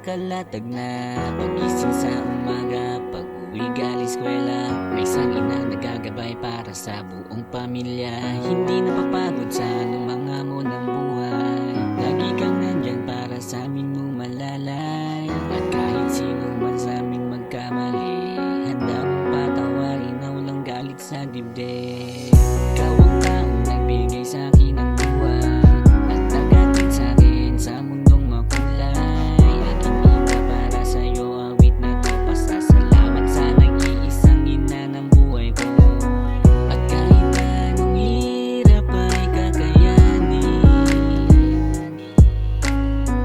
nakalatag na pagising sa umaga, pag-uwi galing eskwela, may isang ina nagagabay para sa buong pamilya. Hindi napapagod sa anumang hamon ng buhay, lagi kang nandyan para sa amin mo malalay. At kahit sino man sa amin magkamali, handa mong patawarin na walang galit sa dibdib. Ikaw ang taong nagbigay sa akin ng buhay at nagatid sa akin sa mundong makulay. Aking ina, para sa'yo awit na to, pasasalamat sa nag-iisang ina ng buhay ko. At kahit anong hirap ay kakayanin,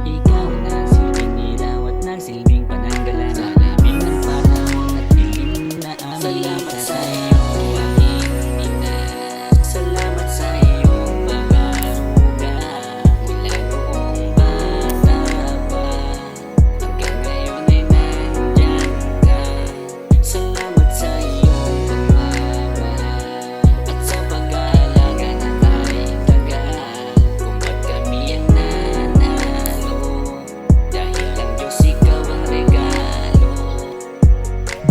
ikaw na ang silbing ilaw at nagsilbing pananggalan sa labing ng panahon at dilim na aming. Salamat sa iyo, aking ina. Salamat sa iyong pag-aruga mula noong bata pa hanggang ngayon ay nandyan ka. Salamat sa iyong pagmamahal at sa pag-aalaga ng kahit tagal. Kung ba't kami ang nanalo, dahil ang Diyos ikaw ang regalo.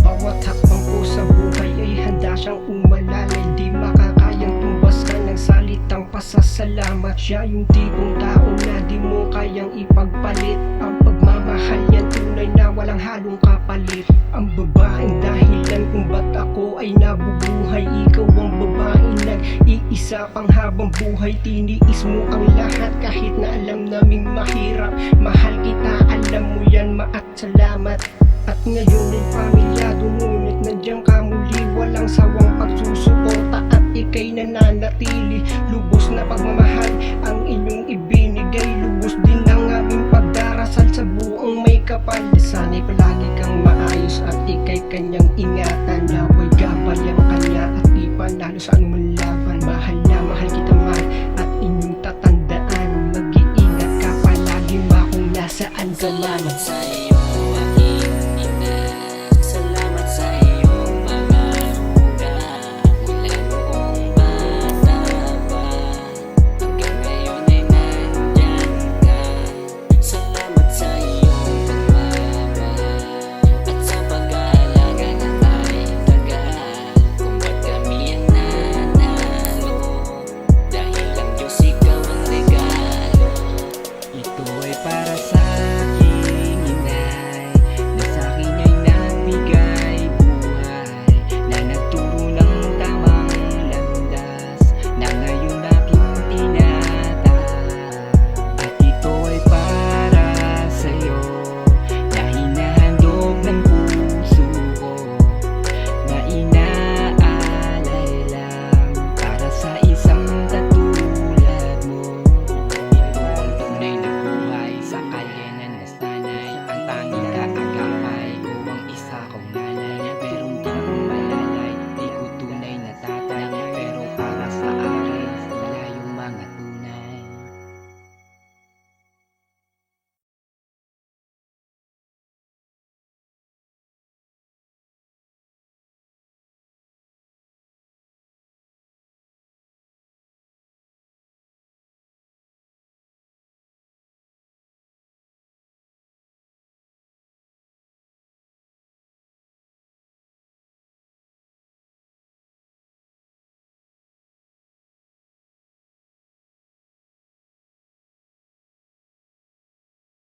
Bawat hakbang ko sa buhay ay handa siyang umalalay. Di makakayang tumbasan ng salitang pasasalamat. Siya yung tipong tao na di mo kayang ipagpalit. Ang pagmamahal yan tunay na walang halong kapalit. Ang babaeng dahilan kung ba't ako ay nabubuhay. Ikaw ang babaeng nag-iisa pang habang buhay. Tiniis mo ang lahat kahit na alam naming mahirap. Mahal kita, alam mo yan, maat salamat. At ngayon ay pamilyado, ngunit nandiyan ka muli. Walang sawang pagsusuporta at ika'y nananatili. Lubos na pagmamahal ang inyong ibinigay. Lubos din ang aming pagdarasal sa buong may kapal. Sana'y palagi kang maayos at ika'y kanyang ingatan. Naway gabay ang kanya at di panalo sa anumang laban. Mahal na mahal kita, mahal, at inyong tatandaan. Mag-iingat ka palagi ma kung nasaan ka man. Salamat sa iyo.